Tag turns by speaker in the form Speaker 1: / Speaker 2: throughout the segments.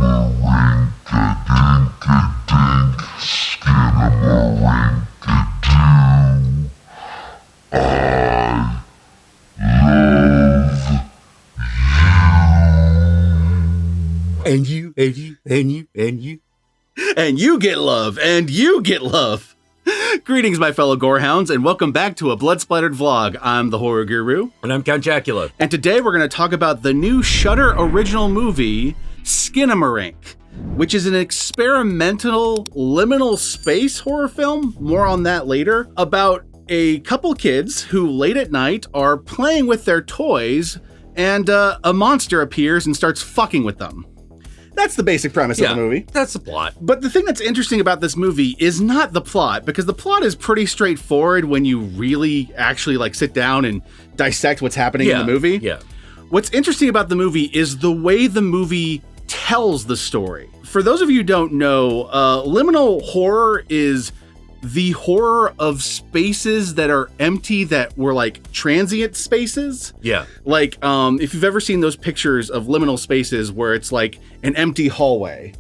Speaker 1: And you get love, and you get love. Greetings, my fellow Gorehounds, and welcome back to a Blood Splattered vlog. I'm the Horror Guru.
Speaker 2: And I'm Count Jackula.
Speaker 1: And today we're going to talk about the new Shudder original movie, Skinamarink, which is an experimental liminal space horror film, more on that later, about a couple kids who late at night are playing with their toys and a monster appears and starts fucking with them. That's the basic premise of the movie.
Speaker 2: That's the plot.
Speaker 1: But the thing that's interesting about this movie is not the plot, because the plot is pretty straightforward when you really actually like sit down and dissect what's happening in the movie.
Speaker 2: Yeah.
Speaker 1: What's interesting about the movie is the way the movie tells the story. For those of you who don't know, liminal horror is the horror of spaces that are empty, that were like transient spaces.
Speaker 2: Yeah.
Speaker 1: Like, if you've ever seen those pictures of liminal spaces where it's like an empty hallway,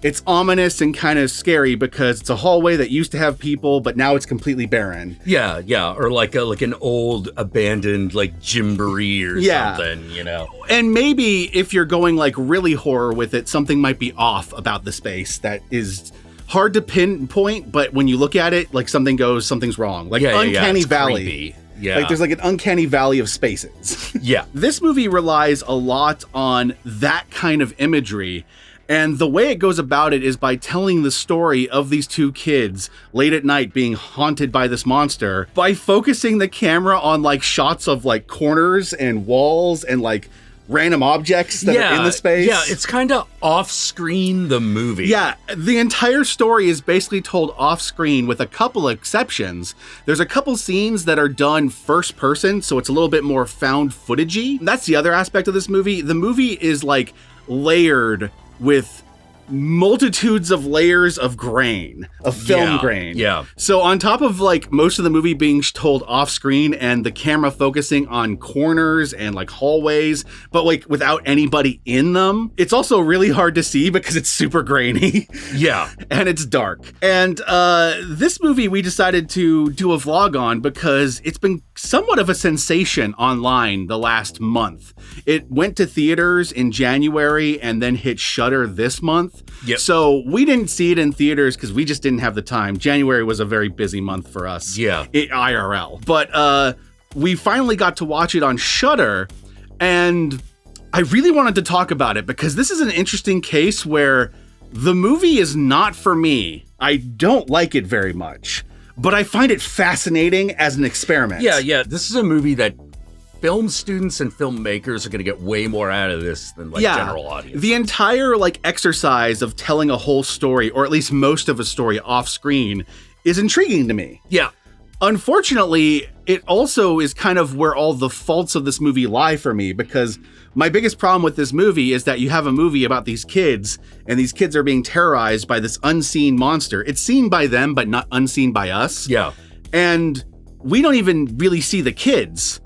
Speaker 1: it's ominous and kind of scary because it's a hallway that used to have people, but now it's completely barren.
Speaker 2: Yeah, yeah. Or like an old abandoned like gymboree or something, you know.
Speaker 1: And maybe if you're going like really horror with it, something might be off about the space that is hard to pinpoint, but when you look at it, like something's wrong. Like uncanny valley.
Speaker 2: Creepy. Yeah.
Speaker 1: Like there's like an uncanny valley of spaces.
Speaker 2: Yeah.
Speaker 1: This movie relies a lot on that kind of imagery. And the way it goes about it is by telling the story of these two kids late at night being haunted by this monster by focusing the camera on like shots of like corners and walls and like random objects that are in the space.
Speaker 2: Yeah, it's kind of off-screen the movie.
Speaker 1: Yeah, the entire story is basically told off-screen with a couple of exceptions. There's a couple scenes that are done first person, so it's a little bit more found footage-y. That's the other aspect of this movie. The movie is like layered with multitudes of layers of grain, of film grain.
Speaker 2: Yeah.
Speaker 1: So on top of like most of the movie being told off screen and the camera focusing on corners and like hallways, but like without anybody in them, it's also really hard to see because it's super grainy.
Speaker 2: Yeah.
Speaker 1: And it's dark. And this movie we decided to do a vlog on because it's been somewhat of a sensation online the last month. It went to theaters in January and then hit Shudder this month.
Speaker 2: Yep.
Speaker 1: So we didn't see it in theaters because we just didn't have the time. January was a very busy month for us.
Speaker 2: Yeah.
Speaker 1: IRL. But we finally got to watch it on Shudder, and I really wanted to talk about it because this is an interesting case where the movie is not for me. I don't like it very much, but I find it fascinating as an experiment.
Speaker 2: Yeah. This is a movie that film students and filmmakers are going to get way more out of this than like general audience.
Speaker 1: The entire like exercise of telling a whole story, or at least most of a story off screen, is intriguing to me.
Speaker 2: Yeah.
Speaker 1: Unfortunately, it also is kind of where all the faults of this movie lie for me, because my biggest problem with this movie is that you have a movie about these kids, and these kids are being terrorized by this unseen monster. It's seen by them, but not unseen by us.
Speaker 2: Yeah.
Speaker 1: And we don't even really see the kids.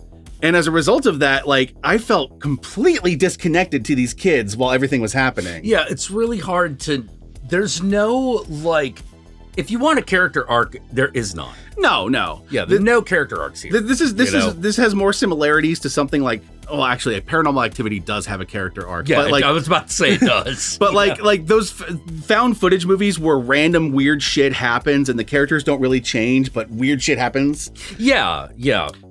Speaker 1: And as a result of that, like, I felt completely disconnected to these kids while everything was happening.
Speaker 2: Yeah, it's really hard to... There's no, like... If you want a character arc, there is none.
Speaker 1: No.
Speaker 2: Yeah, there's no character arcs here.
Speaker 1: This has more similarities to something like... Oh, actually, Paranormal Activity does have a character arc.
Speaker 2: Yeah,
Speaker 1: but like,
Speaker 2: I was about to say it does.
Speaker 1: But like those found footage movies where random weird shit happens and the characters don't really change, but weird shit happens.
Speaker 2: Yeah.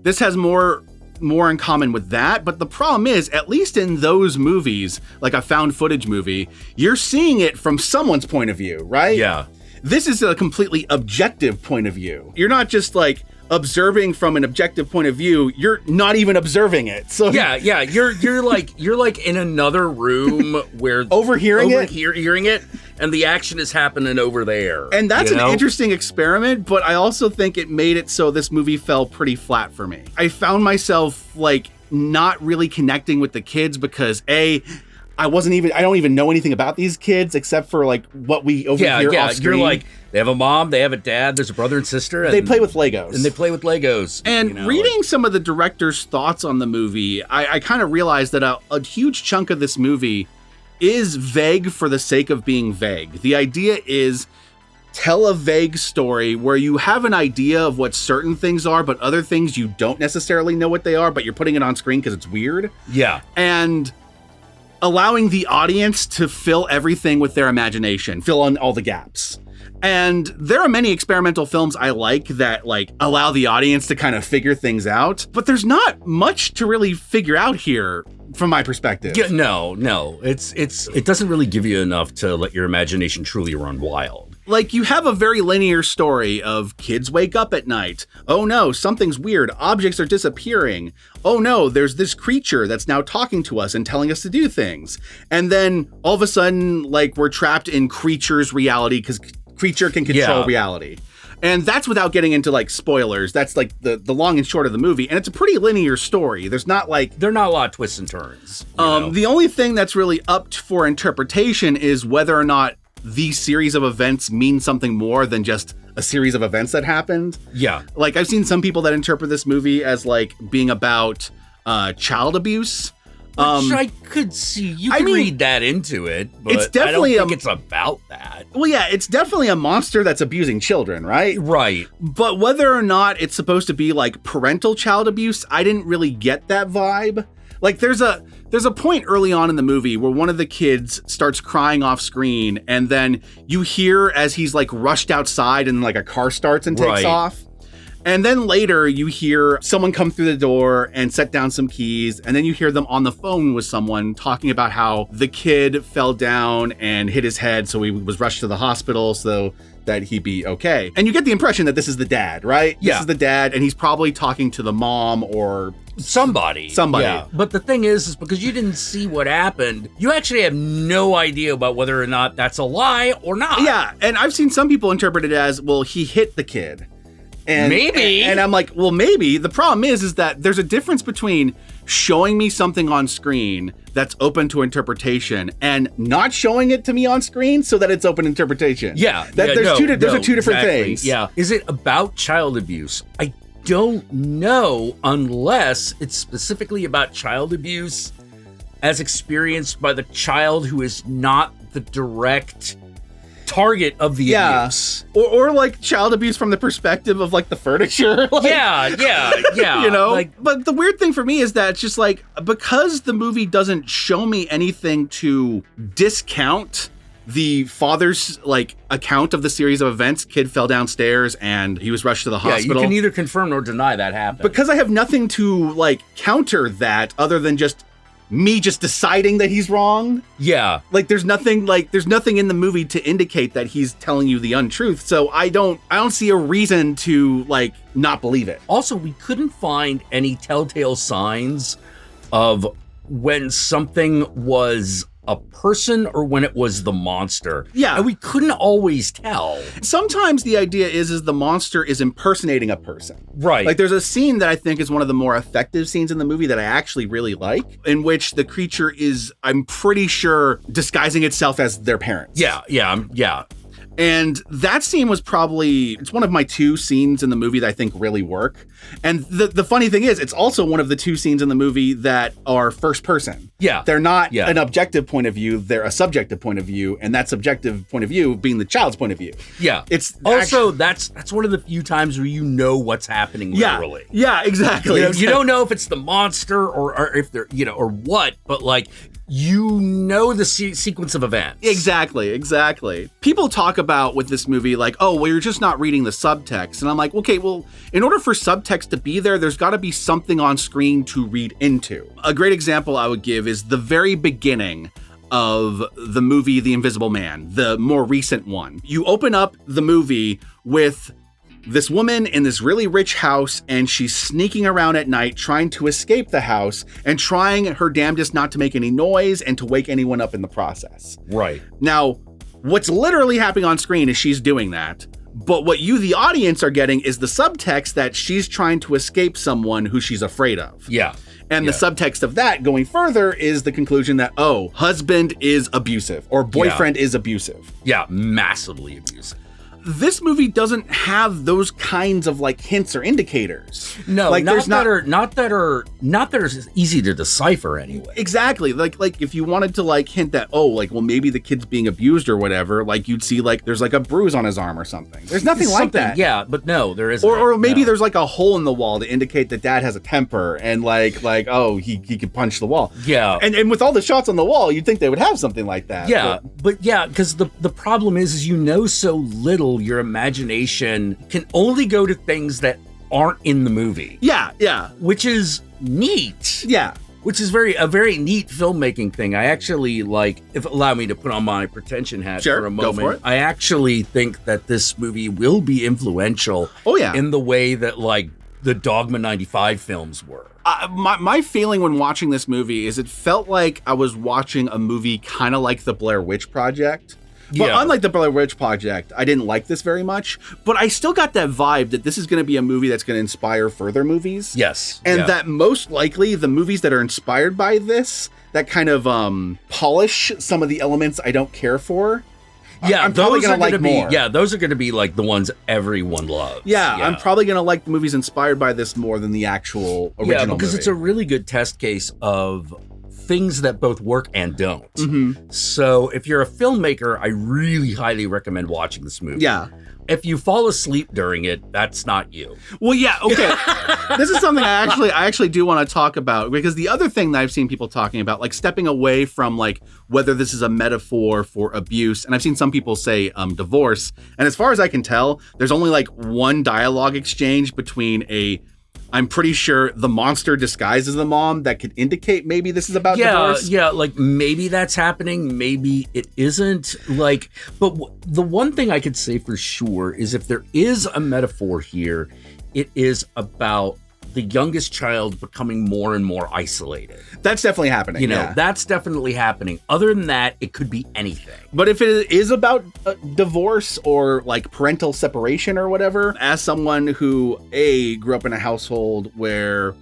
Speaker 1: This has more in common with that, but the problem is, at least in those movies, like a found footage movie, you're seeing it from someone's point of view, right?
Speaker 2: Yeah.
Speaker 1: This is a completely objective point of view. You're not just like observing from an objective point of view, you're not even observing it. So
Speaker 2: yeah, you're like in another room where
Speaker 1: overhearing
Speaker 2: it, and the action is happening over there.
Speaker 1: And that's an interesting experiment, but I also think it made it so this movie fell pretty flat for me. I found myself like not really connecting with the kids because I don't even know anything about these kids except for like what we overhear off screen.
Speaker 2: You're like, they have a mom, they have a dad, there's a brother and sister. And
Speaker 1: they play with Legos.
Speaker 2: And
Speaker 1: reading some of the director's thoughts on the movie, I kind of realized that a huge chunk of this movie is vague for the sake of being vague. The idea is tell a vague story where you have an idea of what certain things are, but other things you don't necessarily know what they are, but you're putting it on screen because it's weird.
Speaker 2: Yeah.
Speaker 1: And allowing the audience to fill everything with their imagination, fill in all the gaps. And there are many experimental films I like that like allow the audience to kind of figure things out, but there's not much to really figure out here from my perspective.
Speaker 2: Yeah, no. It doesn't really give you enough to let your imagination truly run wild.
Speaker 1: Like, you have a very linear story of kids wake up at night. Oh no, something's weird. Objects are disappearing. Oh no, there's this creature that's now talking to us and telling us to do things. And then all of a sudden, like, we're trapped in creature's reality because creature can control reality. And that's without getting into like spoilers. That's like the long and short of the movie. And it's a pretty linear story. There's not like...
Speaker 2: There are not a lot of twists and turns.
Speaker 1: The only thing that's really up for interpretation is whether or not these series of events mean something more than just a series of events that happened. Yeah. Like, I've seen some people that interpret this movie as like being about child abuse.
Speaker 2: Which I could see. You can read that into it, but
Speaker 1: it's definitely
Speaker 2: I don't think it's about that.
Speaker 1: Well, yeah, it's definitely a monster that's abusing children, right?
Speaker 2: Right.
Speaker 1: But whether or not it's supposed to be like parental child abuse, I didn't really get that vibe. Like, there's a point early on in the movie where one of the kids starts crying off screen, and then you hear as he's like rushed outside and like a car starts and takes off. And then later you hear someone come through the door and set down some keys. And then you hear them on the phone with someone talking about how the kid fell down and hit his head. So he was rushed to the hospital so that he'd be okay. And you get the impression that this is the dad, right? Yeah. This is the dad, and he's probably talking to the mom or
Speaker 2: somebody.
Speaker 1: Yeah.
Speaker 2: But the thing is because you didn't see what happened, you actually have no idea about whether or not that's a lie or not.
Speaker 1: Yeah. And I've seen some people interpret it as, well, he hit the kid. And,
Speaker 2: maybe.
Speaker 1: And I'm like, well, maybe. The problem is that there's a difference between showing me something on screen that's open to interpretation and not showing it to me on screen so that it's open interpretation.
Speaker 2: Yeah.
Speaker 1: Those are two different things.
Speaker 2: Yeah. Is it about child abuse? I don't know unless it's specifically about child abuse as experienced by the child who is not the direct target of the abuse.
Speaker 1: Or like child abuse from the perspective of like the furniture. Like,
Speaker 2: yeah.
Speaker 1: You know? Like, but the weird thing for me is that it's just like, because the movie doesn't show me anything to discount the father's like account of the series of events, kid fell downstairs and he was rushed to the hospital.
Speaker 2: Yeah, you can neither confirm nor deny that happened.
Speaker 1: Because I have nothing to like counter that other than just me just deciding that he's wrong.
Speaker 2: Yeah.
Speaker 1: Like there's nothing in the movie to indicate that he's telling you the untruth. So I don't see a reason to like not believe it.
Speaker 2: Also, we couldn't find any telltale signs of when something was a person or when it was the monster.
Speaker 1: Yeah.
Speaker 2: And we couldn't always tell.
Speaker 1: Sometimes the idea is the monster is impersonating a person.
Speaker 2: Right.
Speaker 1: Like there's a scene that I think is one of the more effective scenes in the movie that I actually really like, in which the creature is, I'm pretty sure, disguising itself as their parents.
Speaker 2: Yeah.
Speaker 1: And that scene was it's one of my two scenes in the movie that I think really work. And the funny thing is, it's also one of the two scenes in the movie that are first person.
Speaker 2: Yeah.
Speaker 1: They're not an objective point of view, they're a subjective point of view, and that subjective point of view being the child's point of view.
Speaker 2: Yeah.
Speaker 1: It's
Speaker 2: also, that's one of the few times where you know what's happening literally.
Speaker 1: Yeah, exactly.
Speaker 2: You don't know if it's the monster or if they're, or what, but like, you know the sequence of events.
Speaker 1: Exactly. People talk about with this movie like, oh, well, you're just not reading the subtext. And I'm like, okay, well, in order for subtext to be there's got to be something on screen to read into. A great example I would give is the very beginning of the movie The Invisible Man, the more recent one. You open up the movie with this woman in this really rich house, and she's sneaking around at night trying to escape the house and trying her damnedest not to make any noise and to wake anyone up in the process.
Speaker 2: Right.
Speaker 1: Now, what's literally happening on screen is she's doing that. But what you, the audience, are getting is the subtext that she's trying to escape someone who she's afraid of.
Speaker 2: Yeah.
Speaker 1: And the subtext of that going further is the conclusion that, oh, husband is abusive or boyfriend is abusive.
Speaker 2: Yeah, massively abusive.
Speaker 1: this movie doesn't have those kinds of like hints or indicators.
Speaker 2: No, like not that are easy to decipher anyway.
Speaker 1: Exactly. Like if you wanted to like hint that, oh, like, well, maybe the kid's being abused or whatever, like you'd see like there's like a bruise on his arm or something. There's nothing like that.
Speaker 2: Yeah, but no, there isn't.
Speaker 1: Or maybe there's like a hole in the wall to indicate that dad has a temper and like oh, he could punch the wall.
Speaker 2: Yeah.
Speaker 1: And with all the shots on the wall, you'd think they would have something like that.
Speaker 2: Yeah, but yeah, because the problem is you know so little, your imagination can only go to things that aren't in the movie.
Speaker 1: Yeah.
Speaker 2: Which is neat.
Speaker 1: Yeah.
Speaker 2: Which is a very neat filmmaking thing. I actually allow me to put on my pretension hat for a moment.
Speaker 1: Go for it.
Speaker 2: I actually think that this movie will be influential.
Speaker 1: Oh yeah.
Speaker 2: In the way that like the Dogma 95 films were.
Speaker 1: My feeling when watching this movie is it felt like I was watching a movie kind of like the Blair Witch Project. But unlike the Blair Witch Project, I didn't like this very much, but I still got that vibe that this is going to be a movie that's going to inspire further movies.
Speaker 2: Yes.
Speaker 1: And that most likely the movies that are inspired by this, that kind of polish some of the elements I don't care for.
Speaker 2: Yeah,
Speaker 1: I'm probably going to like more.
Speaker 2: Yeah, those are going to be like the ones everyone loves.
Speaker 1: Yeah, I'm probably going to like the movies inspired by this more than the actual original movie.
Speaker 2: Because it's a really good test case of things that both work and don't.
Speaker 1: Mm-hmm.
Speaker 2: So if you're a filmmaker, I really highly recommend watching this movie.
Speaker 1: Yeah.
Speaker 2: If you fall asleep during it, that's not you.
Speaker 1: Well, yeah, okay. This is something I actually do want to talk about, because the other thing that I've seen people talking about, like stepping away from like whether this is a metaphor for abuse, and I've seen some people say divorce, and as far as I can tell, there's only like one dialogue exchange between I'm pretty sure the monster disguised as the mom that could indicate maybe this is about divorce.
Speaker 2: Yeah, like maybe that's happening, maybe it isn't. Like, but the one thing I could say for sure is if there is a metaphor here, it is about the youngest child becoming more and more isolated.
Speaker 1: That's definitely happening.
Speaker 2: That's definitely happening. Other than that, it could be anything.
Speaker 1: But if it is about divorce or like parental separation or whatever, as someone who grew up in a household where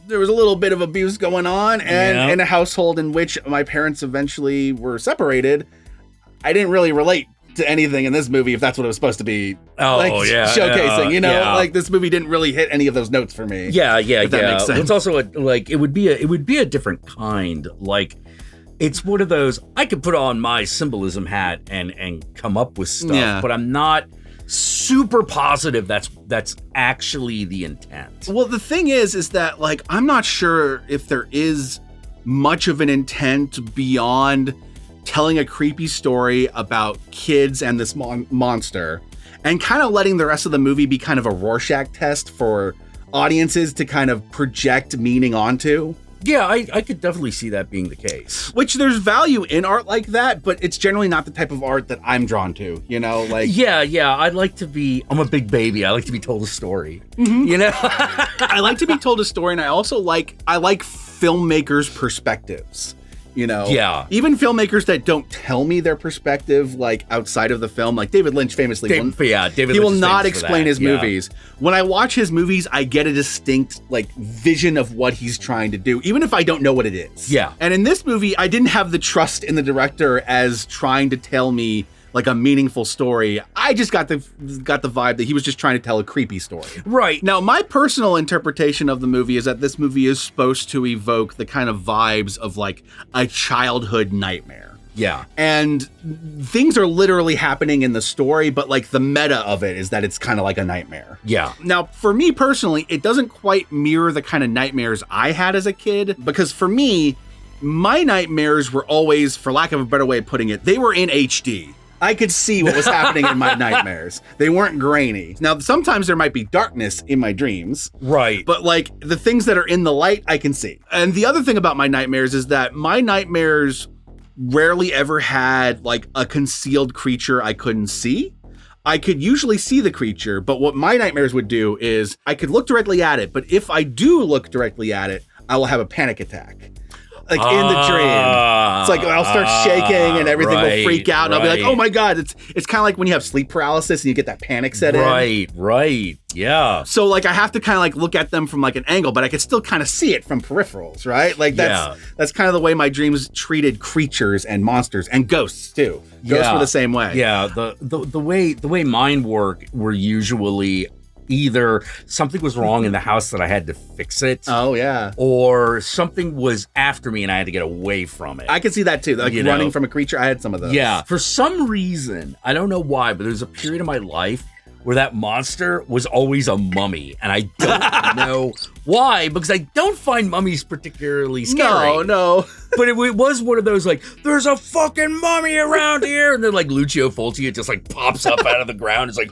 Speaker 1: there was a little bit of abuse going on, and in a household in which my parents eventually were separated, I didn't really relate to anything in this movie, if that's what it was supposed to be showcasing. Like this movie didn't really hit any of those notes for me.
Speaker 2: Yeah.
Speaker 1: If that makes sense.
Speaker 2: It's also it would be a different kind. Like, it's one of those, I could put on my symbolism hat and come up with stuff, but I'm not super positive that's actually the intent.
Speaker 1: Well, the thing is that like I'm not sure if there is much of an intent beyond telling a creepy story about kids and this monster, and kind of letting the rest of the movie be kind of a Rorschach test for audiences to kind of project meaning onto.
Speaker 2: Yeah, I could definitely see that being the case.
Speaker 1: Which there's value in art like that, but it's generally not the type of art that I'm drawn to, like...
Speaker 2: Yeah, I'm a big baby. I like to be told a story,
Speaker 1: I like to be told a story, and I also like filmmakers' perspectives. Even filmmakers that don't tell me their perspective, like outside of the film, like David Lynch famously he will not explain his movies. When I watch his movies, I get a distinct like vision of what he's trying to do, even if I don't know what it is.
Speaker 2: Yeah.
Speaker 1: And in this movie, I didn't have the trust in the director as trying to tell me like a meaningful story. I just got the vibe that he was just trying to tell a creepy story.
Speaker 2: Right.
Speaker 1: Now, my personal interpretation of the movie is that this movie is supposed to evoke the kind of vibes of like a childhood nightmare.
Speaker 2: Yeah.
Speaker 1: And things are literally happening in the story, but like the meta of it is that it's kind of like a nightmare.
Speaker 2: Yeah.
Speaker 1: Now, for me personally, it doesn't quite mirror the kind of nightmares I had as a kid, because for me, my nightmares were always, for lack of a better way of putting it, they were in HD. I could see what was happening in my nightmares. They weren't grainy. Now, sometimes there might be darkness in my dreams.
Speaker 2: Right.
Speaker 1: But like the things that are in the light, I can see. And the other thing about my nightmares is that my nightmares rarely ever had like a concealed creature I couldn't see. I could usually see the creature, but what my nightmares would do is I could look directly at it. But if I do look directly at it, I will have a panic attack. like in the dream. It's like I'll start shaking and everything will freak out and I'll be like, oh my God. It's kind of like when you have sleep paralysis and you get that panic set in.
Speaker 2: Right. Yeah.
Speaker 1: So like I have to kind of like look at them from like an angle, but I can still kind of see it from peripherals, right? Like that's kind of the way my dreams treated creatures and monsters and ghosts too. Ghosts were the same way.
Speaker 2: Yeah. The way mine were usually either something was wrong in the house that I had to fix it.
Speaker 1: Oh yeah.
Speaker 2: Or something was after me and I had to get away from it.
Speaker 1: I can see that too. Like running from a creature. I had some of those.
Speaker 2: Yeah. For some reason, I don't know why, but there's a period of my life where that monster was always a mummy. And I don't know why, because I don't find mummies particularly scary.
Speaker 1: No.
Speaker 2: But it was one of those like, there's a fucking mummy around here. And then like Lucio Fulci, it just like pops up out of the ground. It's like,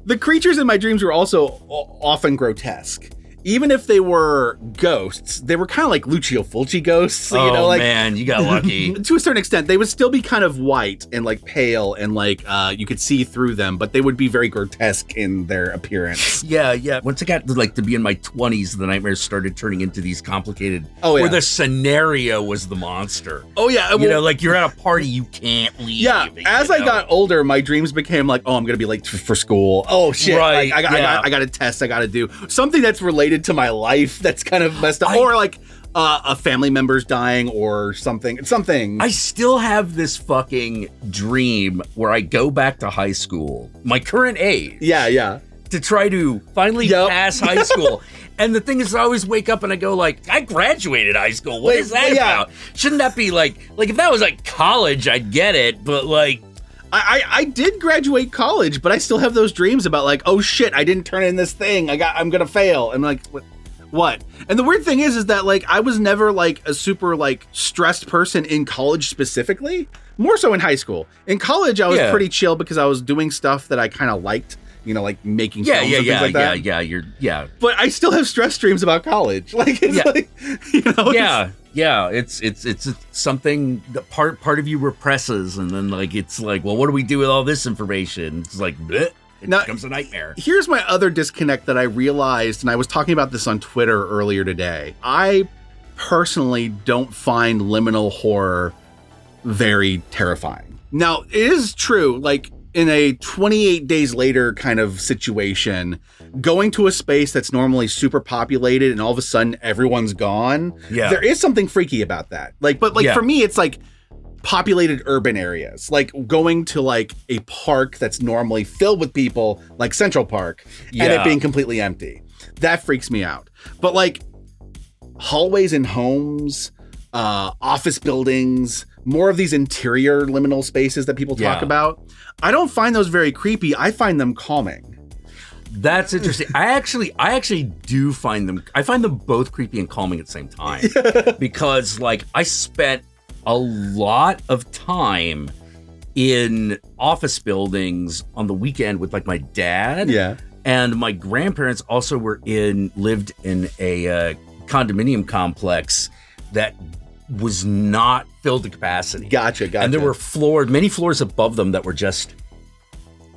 Speaker 1: The creatures in my dreams were also often grotesque. Even if they were ghosts, they were kind of like Lucio Fulci ghosts.
Speaker 2: Man, you got lucky.
Speaker 1: To a certain extent, they would still be kind of white and like pale and like you could see through them, but they would be very grotesque in their appearance.
Speaker 2: Yeah. Once I got to be in my 20s, the nightmares started turning into these complicated, where the scenario was the monster.
Speaker 1: Oh yeah.
Speaker 2: Like you're at a party, you can't leave.
Speaker 1: Yeah, as I got older, my dreams became like, oh, I'm going to be late for school. Oh shit,
Speaker 2: right.
Speaker 1: I got a test I got to do. Something that's related to my life that's kind of messed up, or like a family member's dying or something. I
Speaker 2: still have this fucking dream where I go back to high school, my current age.
Speaker 1: Yeah.
Speaker 2: To try to finally pass high school. And the thing is, I always wake up and I go like, I graduated high school. What is that about? Shouldn't that be like if that was like college, I'd get it. But like,
Speaker 1: I did graduate college, but I still have those dreams about like, oh shit, I didn't turn in this thing. I'm gonna fail. And like, what? And the weird thing is that like I was never like a super like stressed person in college specifically. More so in high school. In college, I was pretty chill because I was doing stuff that I kind of liked. Like making films and things like that. But I still have stress dreams about college. Like it's like,
Speaker 2: it's something that part of you represses, and then like it's like, well, what do we do with all this information? It's like bleh, it becomes a nightmare.
Speaker 1: Here's my other disconnect that I realized, and I was talking about this on Twitter earlier today. I personally don't find liminal horror very terrifying. Now, it is true, like in a 28 days later kind of situation, going to a space that's normally super populated and all of a sudden everyone's gone. Yeah. There is something freaky about that. For me, it's like populated urban areas, like going to like a park that's normally filled with people, like Central Park, and it being completely empty. That freaks me out. But like hallways in homes, office buildings, more of these interior liminal spaces that people talk about, I don't find those very creepy. I find them calming.
Speaker 2: That's interesting. I actually do find them. I find them both creepy and calming at the same time because like I spent a lot of time in office buildings on the weekend with like my dad. Yeah. And my grandparents also lived in a condominium complex that was not filled to capacity.
Speaker 1: Gotcha.
Speaker 2: And there were many floors above them that were just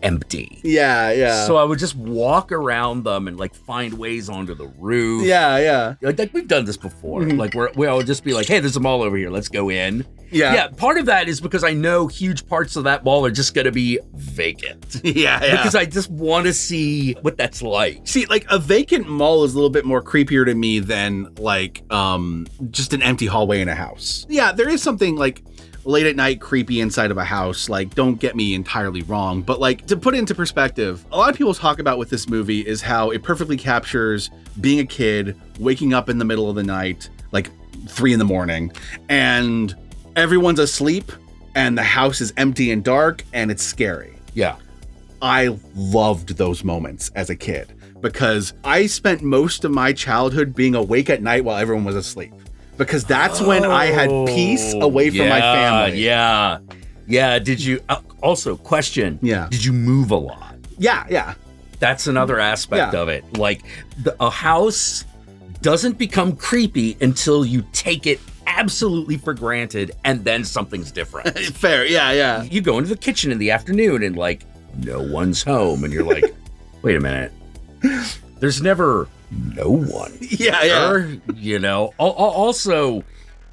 Speaker 2: empty.
Speaker 1: Yeah.
Speaker 2: So I would just walk around them and like find ways onto the roof.
Speaker 1: Yeah.
Speaker 2: Like we've done this before. Mm-hmm. Like we'll just be like, hey, there's a mall over here. Let's go in. Yeah. Part of that is because I know huge parts of that mall are just going to be vacant. Yeah. Because I just want to see what that's like.
Speaker 1: See, like a vacant mall is a little bit more creepier to me than like just an empty hallway in a house. Yeah, there is something like late at night creepy inside of a house. Like, don't get me entirely wrong, but like to put it into perspective, a lot of people talk about with this movie is how it perfectly captures being a kid, waking up in the middle of the night, like 3 a.m, and everyone's asleep and the house is empty and dark and it's scary.
Speaker 2: Yeah.
Speaker 1: I loved those moments as a kid because I spent most of my childhood being awake at night while everyone was asleep. Because that's when I had peace away from my family.
Speaker 2: Yeah. Did you also question? Yeah. Did you move a lot?
Speaker 1: Yeah.
Speaker 2: That's another aspect of it. Like a house doesn't become creepy until you take it absolutely for granted and then something's different.
Speaker 1: Fair. Yeah.
Speaker 2: You go into the kitchen in the afternoon and like no one's home and you're like, wait a minute. There's never no one.
Speaker 1: Yeah.
Speaker 2: You know, also,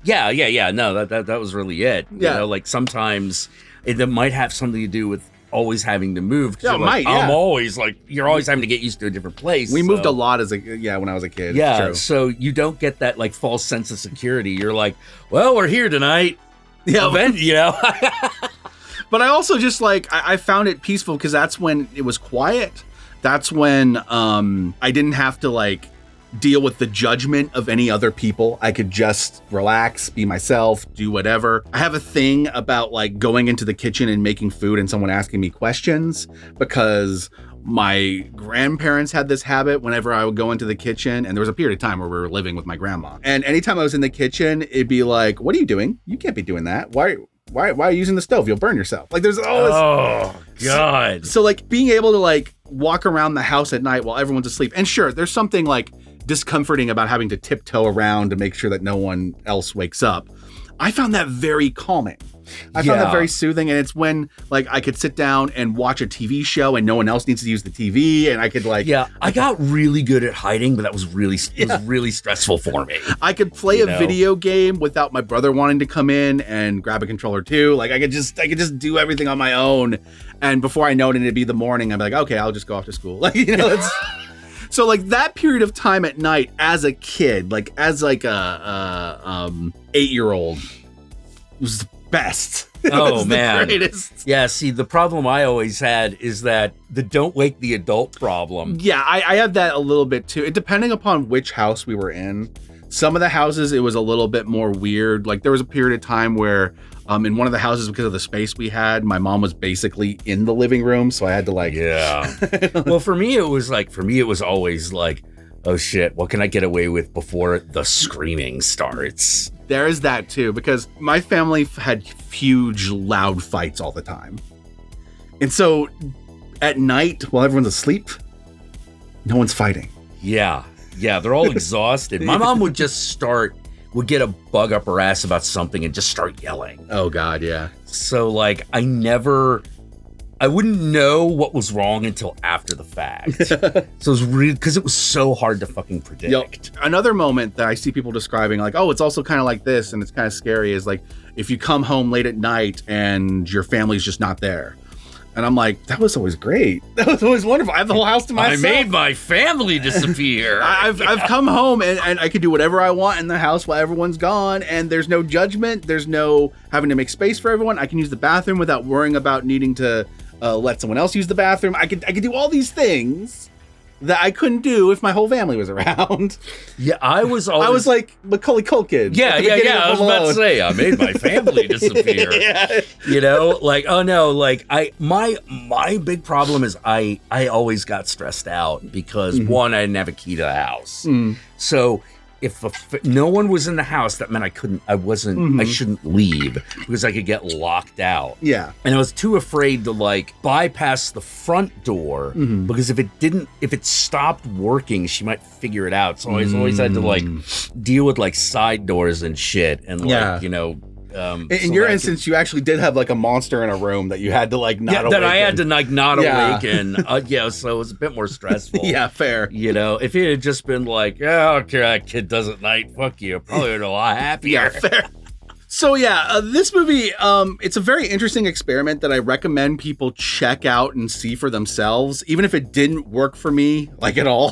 Speaker 2: yeah. No, that was really it. You know, like sometimes it might have something to do with always having to move.
Speaker 1: Yeah, it might.
Speaker 2: I'm always like, you're always having to get used to a different place.
Speaker 1: We moved a lot when I was a kid.
Speaker 2: Yeah,
Speaker 1: True.
Speaker 2: so you don't get that like false sense of security. You're like, well, we're here tonight. Yeah, you know.
Speaker 1: But I also just like I found it peaceful because that's when it was quiet. That's when I didn't have to like deal with the judgment of any other people. I could just relax, be myself, do whatever. I have a thing about like going into the kitchen and making food and someone asking me questions because my grandparents had this habit whenever I would go into the kitchen, and there was a period of time where we were living with my grandma. And anytime I was in the kitchen, it'd be like, what are you doing? You can't be doing that. Why are you using the stove? You'll burn yourself. Like there's always...
Speaker 2: Oh, God.
Speaker 1: So like being able to like walk around the house at night while everyone's asleep. And sure, there's something like discomforting about having to tiptoe around to make sure that no one else wakes up. I found that very calming. I found that very soothing, and it's when like I could sit down and watch a TV show and no one else needs to use the TV, and I could like...
Speaker 2: Yeah, I got really good at hiding, but that was really stressful for me.
Speaker 1: I could play a video game without my brother wanting to come in and grab a controller too. Like I could just do everything on my own, and before I know it, it'd be the morning. I'd be like, okay, I'll just go off to school. Like, you know, it's... So like that period of time at night as a kid, like as like a 8-year-old, was the best.
Speaker 2: Oh man.
Speaker 1: The greatest.
Speaker 2: Yeah, see, the problem I always had is that the don't wake the adult problem.
Speaker 1: Yeah, I had that a little bit too. It depending upon which house we were in. Some of the houses, it was a little bit more weird. Like there was a period of time where in one of the houses, because of the space we had, my mom was basically in the living room. So I had to like...
Speaker 2: Yeah. Well, for me, it was always like, oh shit, what can I get away with before the screaming starts?
Speaker 1: There is that too, because my family had huge, loud fights all the time. And so at night, while everyone's asleep, no one's fighting.
Speaker 2: Yeah, they're all exhausted. My mom would get a bug up her ass about something and just start yelling.
Speaker 1: Oh God, yeah.
Speaker 2: So like, I wouldn't know what was wrong until after the fact. So it was really, because it was so hard to fucking predict.
Speaker 1: Yep. Another moment that I see people describing like, oh, it's also kind of like this and it's kind of scary is like, if you come home late at night and your family's just not there. And I'm like, that was always great. That was always wonderful. I have the whole house to myself.
Speaker 2: I made my family disappear.
Speaker 1: I've come home and I can do whatever I want in the house while everyone's gone. And there's no judgment. There's no having to make space for everyone. I can use the bathroom without worrying about needing to let someone else use the bathroom. I could do all these things that I couldn't do if my whole family was around.
Speaker 2: Yeah, I was
Speaker 1: like Macaulay Culkin.
Speaker 2: Yeah. I was about to say, I made my family disappear.
Speaker 1: Yeah.
Speaker 2: You know, like, oh no, like my big problem is I always got stressed out because one, I didn't have a key to the house. So if no one was in the house, that meant I shouldn't leave because I could get locked out.
Speaker 1: Yeah.
Speaker 2: And I was too afraid to like bypass the front door because if it stopped working, she might figure it out. So I always had to like deal with like side doors and shit. And like, you know,
Speaker 1: in your instance, you actually did have like a monster in a room that you had to like not awaken.
Speaker 2: That I had to like not awaken. So it was a bit more stressful.
Speaker 1: Yeah, fair.
Speaker 2: You know, if it had just been like, yeah, okay, that kid does it night, fuck you, probably would have been a lot happier.
Speaker 1: Yeah, fair. So yeah, this movie, it's a very interesting experiment that I recommend people check out and see for themselves, even if it didn't work for me, like at all.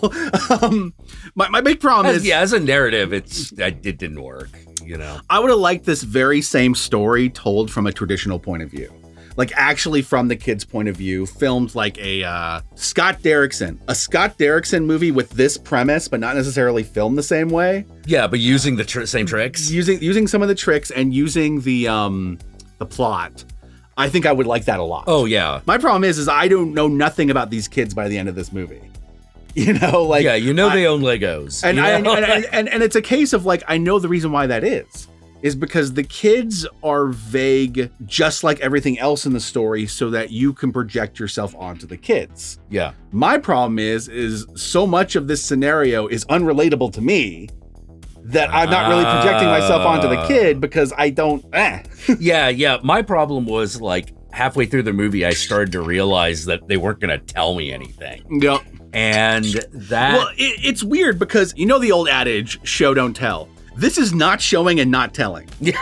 Speaker 1: My big problem is...
Speaker 2: Yeah, as a narrative, it didn't work, you know?
Speaker 1: I would have liked this very same story told from a traditional point of view. Like actually from the kid's point of view, filmed like a Scott Derrickson movie with this premise, but not necessarily filmed the same way.
Speaker 2: Yeah, but using the same tricks.
Speaker 1: Using some of the tricks and using the plot. I think I would like that a lot.
Speaker 2: Oh yeah.
Speaker 1: My problem is I don't know nothing about these kids by the end of this movie. You know, like
Speaker 2: yeah, they own Legos,
Speaker 1: and and it's a case of like I know the reason why that is because the kids are vague, just like everything else in the story, so that you can project yourself onto the kids.
Speaker 2: Yeah. My
Speaker 1: problem is so much of this scenario is unrelatable to me that I'm not really projecting myself onto the kid because I don't.
Speaker 2: Yeah. My problem was like halfway through the movie, I started to realize that they weren't going to tell me anything.
Speaker 1: Yep.
Speaker 2: And that...
Speaker 1: Well, it's weird because you know the old adage, show don't tell. This is not showing and not telling.
Speaker 2: Yeah.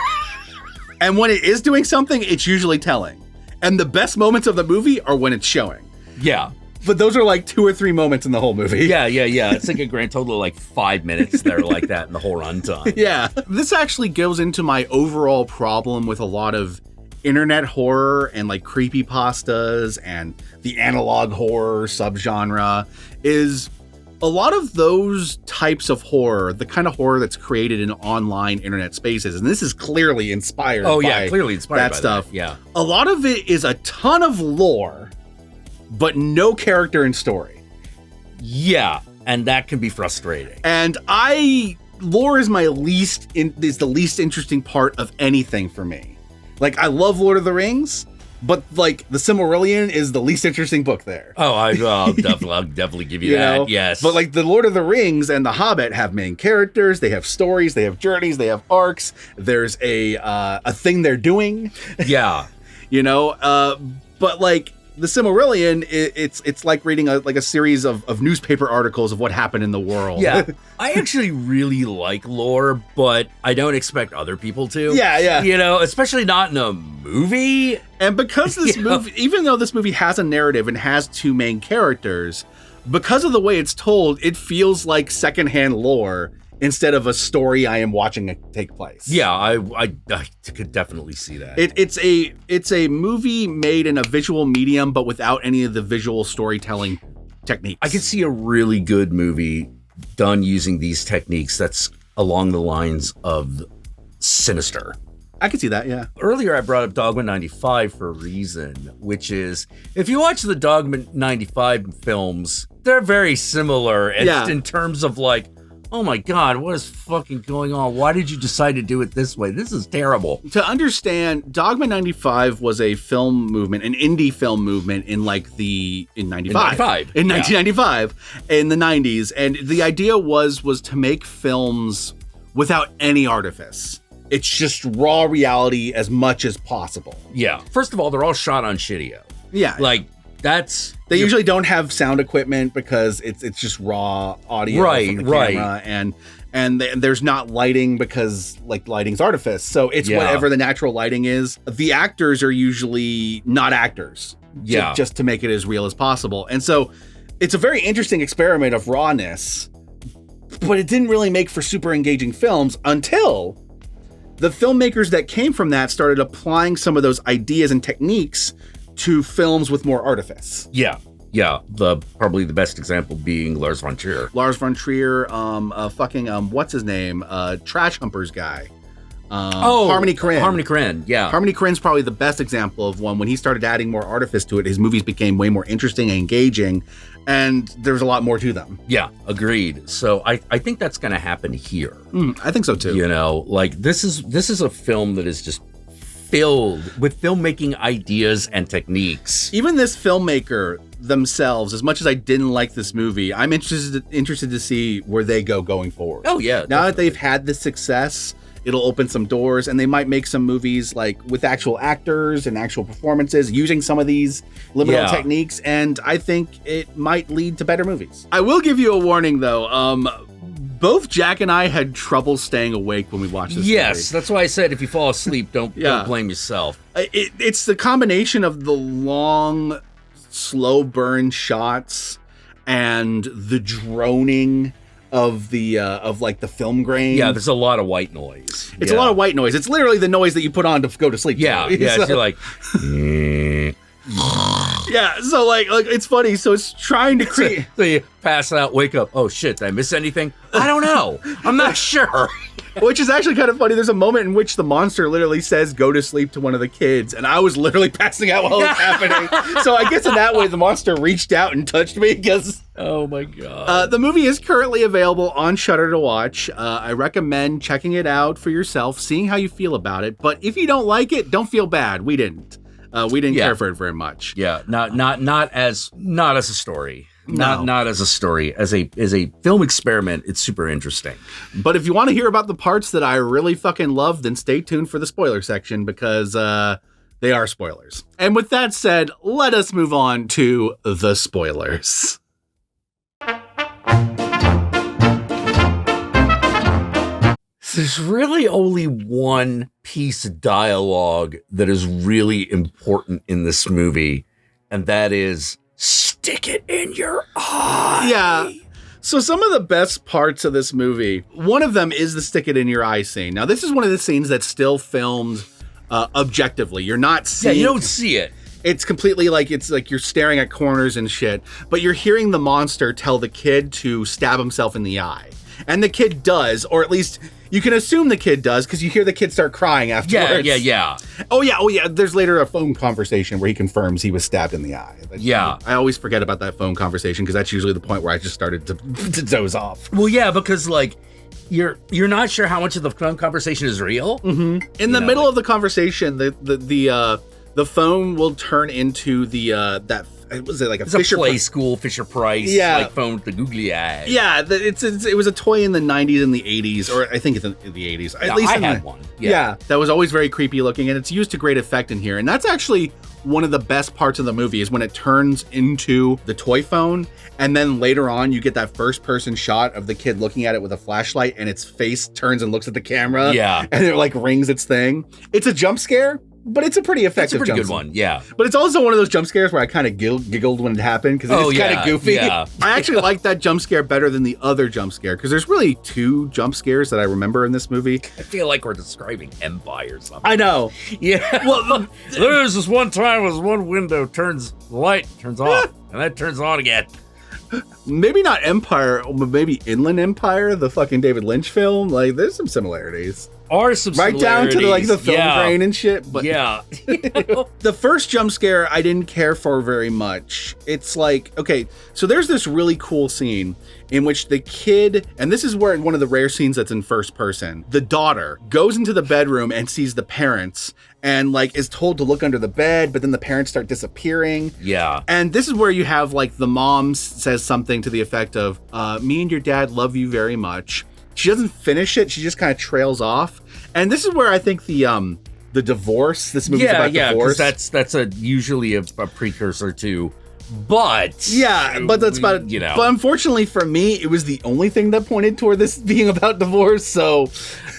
Speaker 1: And when it is doing something, it's usually telling. And the best moments of the movie are when it's showing.
Speaker 2: Yeah.
Speaker 1: But those are like 2 or 3 moments in the whole movie.
Speaker 2: Yeah. It's like a grand total of like 5 minutes that are like that in the whole runtime.
Speaker 1: Yeah. This actually goes into my overall problem with a lot of internet horror and like creepypastas and the analog horror subgenre is a lot of those types of horror, the kind of horror that's created in online internet spaces. And this is clearly inspired
Speaker 2: clearly inspired
Speaker 1: that
Speaker 2: by
Speaker 1: stuff.
Speaker 2: That. Yeah.
Speaker 1: A lot of it is a ton of lore, but no character and story.
Speaker 2: Yeah, and that can be frustrating.
Speaker 1: And lore is the least interesting part of anything for me. Like, I love Lord of the Rings, but like the Silmarillion is the least interesting book there.
Speaker 2: Oh, I'll definitely give you that.
Speaker 1: Know?
Speaker 2: Yes.
Speaker 1: But like the Lord of the Rings and the Hobbit have main characters, they have stories, they have journeys, they have arcs. There's a thing they're doing.
Speaker 2: Yeah.
Speaker 1: But like the Silmarillion, it's like reading a series of newspaper articles of what happened in the world.
Speaker 2: Yeah, I actually really like lore, but I don't expect other people to.
Speaker 1: Yeah.
Speaker 2: Especially not in a movie.
Speaker 1: And because this movie, even though this movie has a narrative and has 2 main characters, because of the way it's told, it feels like secondhand lore instead of a story I am watching take place.
Speaker 2: Yeah, I could definitely see that.
Speaker 1: It's a movie made in a visual medium, but without any of the visual storytelling techniques.
Speaker 2: I could see a really good movie done using these techniques that's along the lines of Sinister.
Speaker 1: I could see that, yeah.
Speaker 2: Earlier, I brought up Dogma 95 for a reason, which is, if you watch the Dogma 95 films, they're very similar in terms of like, oh my God, what is fucking going on? Why did you decide to do it this way? This is terrible.
Speaker 1: To understand, Dogma 95 was a film movement, an indie film movement in 1995, in the 90s. And the idea was to make films without any artifice. It's just raw reality as much as possible.
Speaker 2: Yeah. First of all, they're all shot on Shidio.
Speaker 1: Yeah.
Speaker 2: Like,
Speaker 1: they usually don't have sound equipment because it's just raw audio from the camera, and there's not lighting because like lighting's artifice, so it's whatever the natural lighting is. The actors are usually not actors, just to make it as real as possible, and so it's a very interesting experiment of rawness, but it didn't really make for super engaging films until the filmmakers that came from that started applying some of those ideas and techniques to films with more artifice.
Speaker 2: Yeah. Probably the best example being Lars von Trier.
Speaker 1: What's his name? Trash Humpers guy. Harmony Korine.
Speaker 2: Harmony Korine, yeah.
Speaker 1: Harmony Korine's probably the best example of one. When he started adding more artifice to it, his movies became way more interesting and engaging, and there's a lot more to them.
Speaker 2: Yeah, agreed. So I think that's going to happen here.
Speaker 1: I think so too.
Speaker 2: Like this is a film that is just filled with filmmaking ideas and techniques.
Speaker 1: Even this filmmaker themselves, as much as I didn't like this movie, I'm interested to see where they go going forward.
Speaker 2: Oh yeah.
Speaker 1: Now that they've had this success, it'll open some doors, and they might make some movies like with actual actors and actual performances using some of these liminal techniques, and I think it might lead to better movies. I will give you a warning though. Both Jack and I had trouble staying awake when we watched this movie.
Speaker 2: That's why I said if you fall asleep, don't blame yourself.
Speaker 1: It's the combination of the long, slow burn shots and the droning of the the film grain.
Speaker 2: Yeah, there's a lot of white noise.
Speaker 1: It's a lot of white noise. It's literally the noise that you put on to go to sleep.
Speaker 2: Yeah, yeah. So you're like,
Speaker 1: yeah. So like it's funny. So it's trying to create.
Speaker 2: So you pass out, wake up. Oh shit! Did I miss anything? I don't know. I'm not sure.
Speaker 1: Which is actually kind of funny. There's a moment in which the monster literally says, "Go to sleep" to one of the kids, and I was literally passing out while it was happening. So I guess in that way, the monster reached out and touched me because.
Speaker 2: Oh my god.
Speaker 1: The movie is currently available on Shudder to watch. I recommend checking it out for yourself, seeing how you feel about it. But if you don't like it, don't feel bad. We didn't care for it very much.
Speaker 2: Yeah, not as a story.
Speaker 1: No.
Speaker 2: Not as a story. As a film experiment, it's super interesting.
Speaker 1: But if you want to hear about the parts that I really fucking love, then stay tuned for the spoiler section because they are spoilers. And with that said, let us move on to the spoilers.
Speaker 2: There's really only one piece of dialogue that is really important in this movie, and that is stick it in your eye.
Speaker 1: Yeah. So some of the best parts of this movie, one of them is the stick it in your eye scene. Now, this is one of the scenes that's still filmed objectively. You're not seeing...
Speaker 2: Yeah, you don't see it.
Speaker 1: It's completely like, it's like you're staring at corners and shit, but you're hearing the monster tell the kid to stab himself in the eye. And the kid does, or at least you can assume the kid does, because you hear the kid start crying afterwards.
Speaker 2: Yeah.
Speaker 1: Oh yeah. There's later a phone conversation where he confirms he was stabbed in the eye.
Speaker 2: Yeah.
Speaker 1: I always forget about that phone conversation, because that's usually the point where I just started to doze off.
Speaker 2: Well, yeah, because like you're not sure how much of the phone conversation is real.
Speaker 1: Mm-hmm. In the middle of the conversation, the phone will turn into that. Was it like a Fisher
Speaker 2: Play School Fisher Price?
Speaker 1: Yeah,
Speaker 2: like phone with the googly eye.
Speaker 1: Yeah, it was a toy in the 90s and the 80s, or I think it's in the 80s. At least
Speaker 2: I had one.
Speaker 1: Yeah, that was always very creepy looking, and it's used to great effect in here. And that's actually one of the best parts of the movie is when it turns into the toy phone, and then later on you get that first person shot of the kid looking at it with a flashlight, and its face turns and looks at the camera.
Speaker 2: Yeah,
Speaker 1: and it like rings its thing. It's a jump scare, but it's a pretty effective
Speaker 2: jump scare.
Speaker 1: It's a
Speaker 2: pretty good one, yeah.
Speaker 1: But it's also one of those jump scares where I kind of giggled when it happened, because it's kind of goofy.
Speaker 2: Yeah.
Speaker 1: I actually like that jump scare better than the other jump scare, because there's really two jump scares that I remember in this movie.
Speaker 2: I feel like we're describing Empire or something.
Speaker 1: I know.
Speaker 2: Yeah. Well, there's this one time was one window the light turns off, and that turns on again.
Speaker 1: Maybe not Empire, but maybe Inland Empire, the fucking David Lynch film. Like, there's some similarities.
Speaker 2: Right
Speaker 1: down to the film grain and shit. But
Speaker 2: yeah.
Speaker 1: The first jump scare I didn't care for very much. It's like, okay, so there's this really cool scene in which the kid, and this is where one of the rare scenes that's in first person, the daughter goes into the bedroom and sees the parents and like is told to look under the bed, but then the parents start disappearing.
Speaker 2: Yeah.
Speaker 1: And this is where you have like the mom says something to the effect of, me and your dad love you very much. She doesn't finish it. She just kind of trails off. And this is where I think the divorce, this movie's about divorce.
Speaker 2: Yeah, because that's usually a precursor to, but...
Speaker 1: Yeah, but that's about it. But unfortunately for me, it was the only thing that pointed toward this being about divorce, so...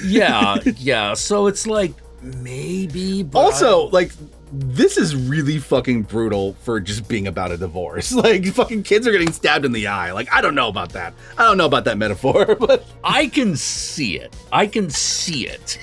Speaker 2: Yeah. So it's like, maybe, but...
Speaker 1: Also, like... This is really fucking brutal for just being about a divorce. Like, fucking kids are getting stabbed in the eye. Like, I don't know about that. I don't know about that metaphor, but...
Speaker 2: I can see it.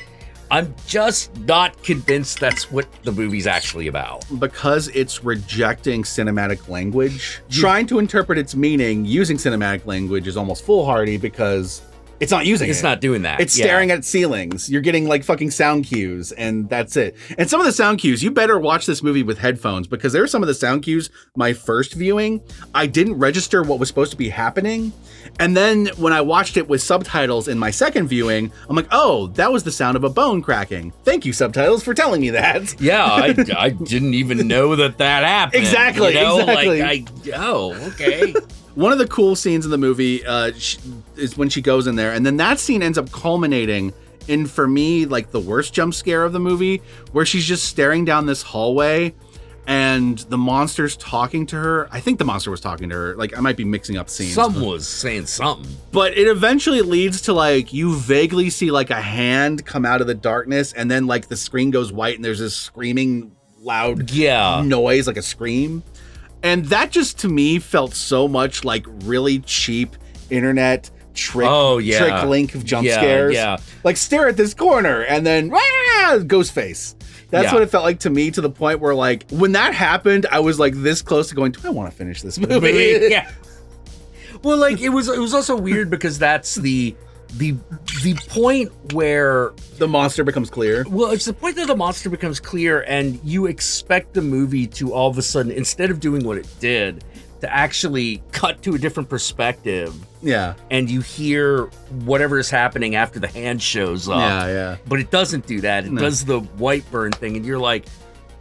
Speaker 2: I'm just not convinced that's what the movie's actually about.
Speaker 1: Because it's rejecting cinematic language, trying to interpret its meaning using cinematic language is almost foolhardy because... It's not using it.
Speaker 2: It's not doing that.
Speaker 1: It's staring at ceilings. You're getting like fucking sound cues, and that's it. And some of the sound cues, you better watch this movie with headphones, because there are some of the sound cues, my first viewing, I didn't register what was supposed to be happening. And then when I watched it with subtitles in my second viewing, I'm like, oh, that was the sound of a bone cracking. Thank you, subtitles, for telling me that.
Speaker 2: Yeah, I didn't even know that happened.
Speaker 1: Exactly, exactly.
Speaker 2: Like, okay.
Speaker 1: One of the cool scenes in the movie is when she goes in there, and then that scene ends up culminating in, for me, like the worst jump scare of the movie, where she's just staring down this hallway and the monster's talking to her. I think the monster was talking to her. Like, I might be mixing up scenes.
Speaker 2: Someone was saying something.
Speaker 1: But it eventually leads to, like, you vaguely see like a hand come out of the darkness, and then like the screen goes white and there's this screaming loud noise, like a scream. And that just, to me, felt so much like really cheap internet trick link of jump scares.
Speaker 2: Yeah.
Speaker 1: Like, stare at this corner, and then, ghost face. That's what it felt like to me, to the point where, like, when that happened, I was, like, this close to going, do I want to finish this movie?
Speaker 2: Yeah. Well, like, it was also weird because that's the point where
Speaker 1: the monster becomes clear.
Speaker 2: Well, it's the point that the monster becomes clear, and you expect the movie to all of a sudden, instead of doing what it did, to actually cut to a different perspective.
Speaker 1: Yeah.
Speaker 2: And you hear whatever is happening after the hand shows up.
Speaker 1: Yeah.
Speaker 2: But it doesn't do that. It does the white burn thing, and you're like,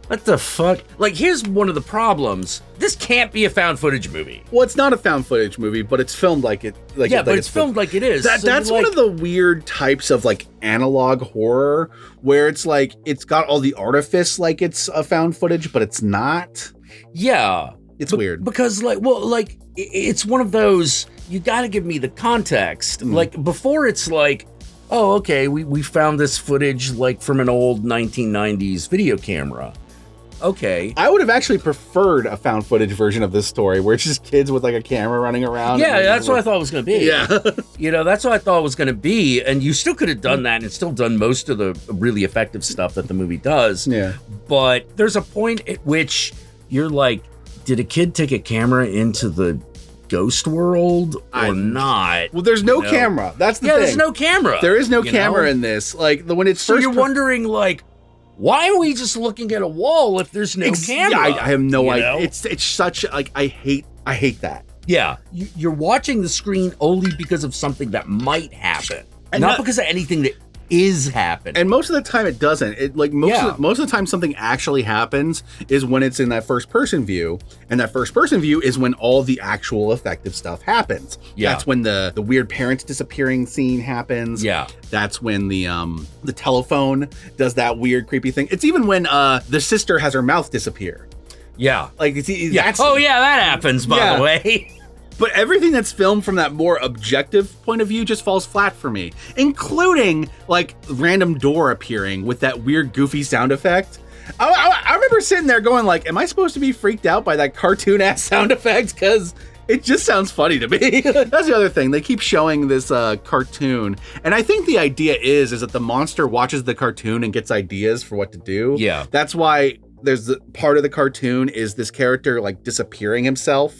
Speaker 2: what the fuck? Like, here's one of the problems. This can't be a found footage movie.
Speaker 1: Well, it's not a found footage movie, but it's filmed like it. Like,
Speaker 2: yeah, but it's filmed like it is.
Speaker 1: That's one of the weird types of like analog horror, where it's like it's got all the artifice like it's a found footage, but it's not.
Speaker 2: Yeah,
Speaker 1: it's weird
Speaker 2: because it's one of those. You got to give me the context. Like, before, it's like, oh, okay, we found this footage like from an old 1990s video camera. Okay.
Speaker 1: I would have actually preferred a found footage version of this story where it's just kids with like a camera running around.
Speaker 2: Yeah, that's what I thought it was going to be.
Speaker 1: Yeah.
Speaker 2: You know, that's what I thought it was going to be. And you still could have done that and still done most of the really effective stuff that the movie does.
Speaker 1: Yeah.
Speaker 2: But there's a point at which you're like, did a kid take a camera into the ghost world or not?
Speaker 1: Well, there's no camera. That's the thing.
Speaker 2: Yeah, there's no camera.
Speaker 1: There is no camera in this. Like, when it's
Speaker 2: so you're wondering, like, why are we just looking at a wall if there's no camera?
Speaker 1: Yeah, I have no idea. It's such, like, I hate that.
Speaker 2: Yeah, you're watching the screen only because of something that might happen, and not because of anything that is happening.
Speaker 1: And most of the time it doesn't. It like most of the time something actually happens is when it's in that first person view, and that first person view is when all the actual effective stuff happens.
Speaker 2: Yeah.
Speaker 1: That's when the weird parents disappearing scene happens.
Speaker 2: Yeah.
Speaker 1: That's when the telephone does that weird creepy thing. It's even when the sister has her mouth disappear.
Speaker 2: Yeah.
Speaker 1: Like that's
Speaker 2: that happens by the way.
Speaker 1: But everything that's filmed from that more objective point of view just falls flat for me, including like random door appearing with that weird goofy sound effect. I remember sitting there going like, am I supposed to be freaked out by that cartoon ass sound effect? Because it just sounds funny to me. That's the other thing. They keep showing this cartoon. And I think the idea is that the monster watches the cartoon and gets ideas for what to do.
Speaker 2: Yeah.
Speaker 1: That's why there's part of the cartoon is this character like disappearing himself.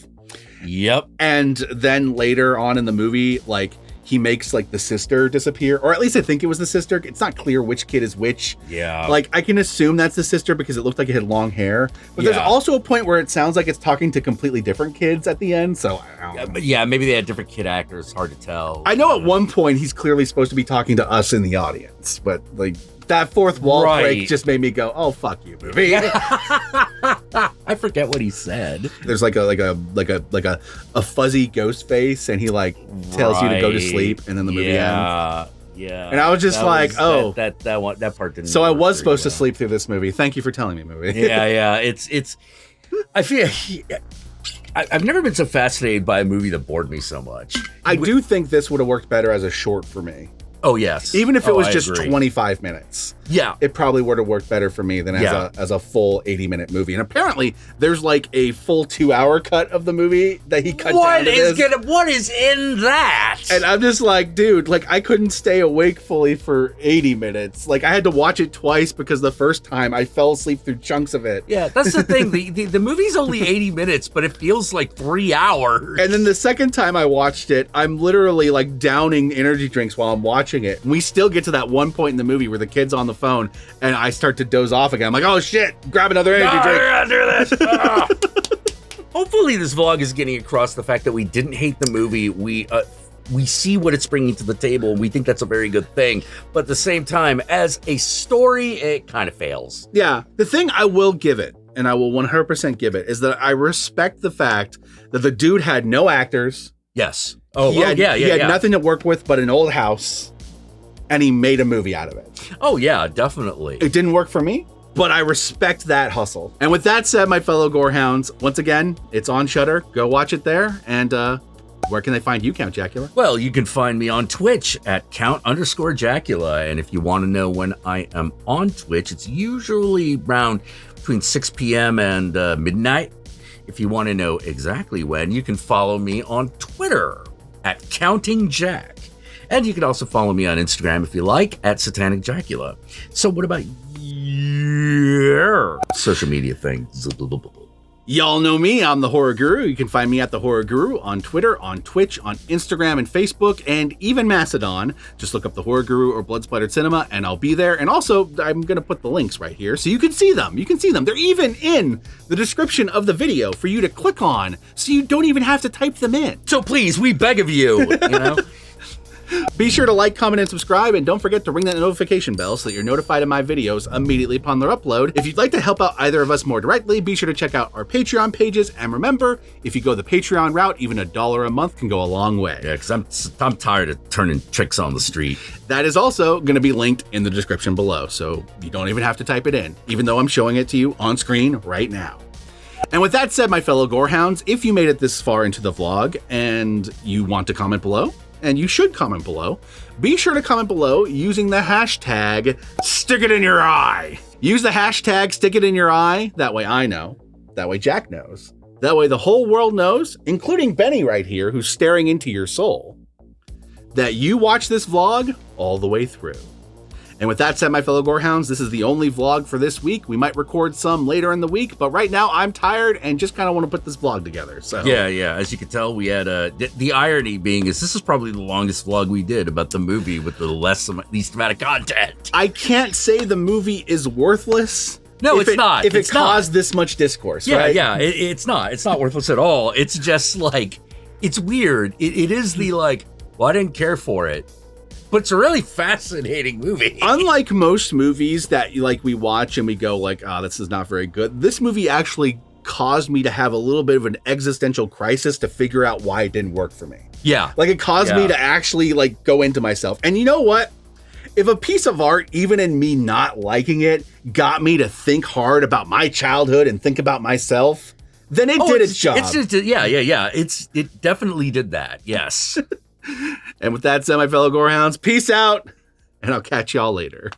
Speaker 2: Yep.
Speaker 1: And then later on in the movie, like he makes like the sister disappear, or at least I think it was the sister. It's not clear which kid is which.
Speaker 2: Yeah.
Speaker 1: Like I can assume that's the sister because it looked like it had long hair. But there's also a point where it sounds like it's talking to completely different kids at the end. So I don't know.
Speaker 2: Yeah, maybe they had different kid actors. Hard to tell.
Speaker 1: I know at one point he's clearly supposed to be talking to us in the audience, but like that fourth wall break just made me go, "Oh fuck you, movie."
Speaker 2: I forget what he said.
Speaker 1: There's like a fuzzy ghost face, and he like tells you to go to sleep, and then the movie ends.
Speaker 2: Yeah.
Speaker 1: And I was just
Speaker 2: that part didn't.
Speaker 1: So I was supposed to sleep through this movie. Thank you for telling me, movie.
Speaker 2: Yeah. It's. I feel. I've never been so fascinated by a movie that bored me so much.
Speaker 1: I do think this would have worked better as a short for me.
Speaker 2: Oh, yes.
Speaker 1: Even if it was just 25 minutes.
Speaker 2: Yeah.
Speaker 1: It probably would have worked better for me than as a full 80-minute movie. And apparently, there's like a full 2-hour cut of the movie that he cut down to this.
Speaker 2: What is in that?
Speaker 1: And I'm just like, dude, like I couldn't stay awake fully for 80 minutes. Like I had to watch it twice because the first time I fell asleep through chunks of it.
Speaker 2: Yeah, that's the thing. The movie's only 80 minutes, but it feels like 3 hours.
Speaker 1: And then the second time I watched it, I'm literally like downing energy drinks while I'm watching it. And we still get to that one point in the movie where the kid's on the phone and I start to doze off again. I'm like, oh shit, grab another energy drink.
Speaker 2: I gotta do this. Hopefully this vlog is getting across the fact that we didn't hate the movie. We see what it's bringing to the table, and we think that's a very good thing. But at the same time, as a story, it kind of fails.
Speaker 1: Yeah. The thing I will give it, and I will 100% give it, is that I respect the fact that the dude had no actors.
Speaker 2: Yes.
Speaker 1: He had nothing to work with but an old house. And he made a movie out of it.
Speaker 2: Oh, yeah, definitely.
Speaker 1: It didn't work for me, but I respect that hustle. And with that said, my fellow Gorehounds, once again, it's on Shudder. Go watch it there. And where can they find you, Count Jackula?
Speaker 2: Well, you can find me on Twitch at Count_Jackula. And if you want to know when I am on Twitch, it's usually around between 6 p.m. and midnight. If you want to know exactly when, you can follow me on Twitter at CountingJack. And you can also follow me on Instagram if you like, at Satanic Jackula. So what about your social media things?
Speaker 1: Y'all know me, I'm the Horror Guru. You can find me at the Horror Guru on Twitter, on Twitch, on Instagram and Facebook, and even Mastodon. Just look up the Horror Guru or Blood Splattered Cinema and I'll be there. And also, I'm going to put the links right here so you can see them. You can see them. They're even in the description of the video for you to click on so you don't even have to type them in.
Speaker 2: So please, we beg of you, you know?
Speaker 1: Be sure to like, comment, and subscribe, and don't forget to ring that notification bell so that you're notified of my videos immediately upon their upload. If you'd like to help out either of us more directly, be sure to check out our Patreon pages, and remember, if you go the Patreon route, even $1 a month can go a long way.
Speaker 2: Yeah, because I'm tired of turning tricks on the street.
Speaker 1: That is also going to be linked in the description below, so you don't even have to type it in, even though I'm showing it to you on screen right now. And with that said, my fellow Gorehounds, if you made it this far into the vlog and you want to comment below, and you should comment below, be sure to comment below using the hashtag #StickItInYourEye. Use the hashtag #StickItInYourEye. That way I know. That way Jack knows. That way the whole world knows, including Benny right here, who's staring into your soul, that you watch this vlog all the way through. And with that said, my fellow Gorehounds, this is the only vlog for this week. We might record some later in the week, but right now I'm tired and just kind of want to put this vlog together. So
Speaker 2: yeah. As you can tell, we had the irony being is this is probably the longest vlog we did about the movie with the least amount of content.
Speaker 1: I can't say the movie is worthless.
Speaker 2: No, it's not.
Speaker 1: If it caused this much discourse, right?
Speaker 2: Yeah, it's not. It's not worthless at all. It's just like, it's weird. It is the like, well, I didn't care for it. But it's a really fascinating movie.
Speaker 1: Unlike most movies that like we watch and we go like, this is not very good. This movie actually caused me to have a little bit of an existential crisis to figure out why it didn't work for me.
Speaker 2: Yeah.
Speaker 1: Like it caused me to actually like go into myself. And you know what? If a piece of art, even in me not liking it, got me to think hard about my childhood and think about myself, then it did its job.
Speaker 2: Yeah. It definitely did that. Yes.
Speaker 1: And with that said, my fellow Gorehounds, peace out, and I'll catch y'all later.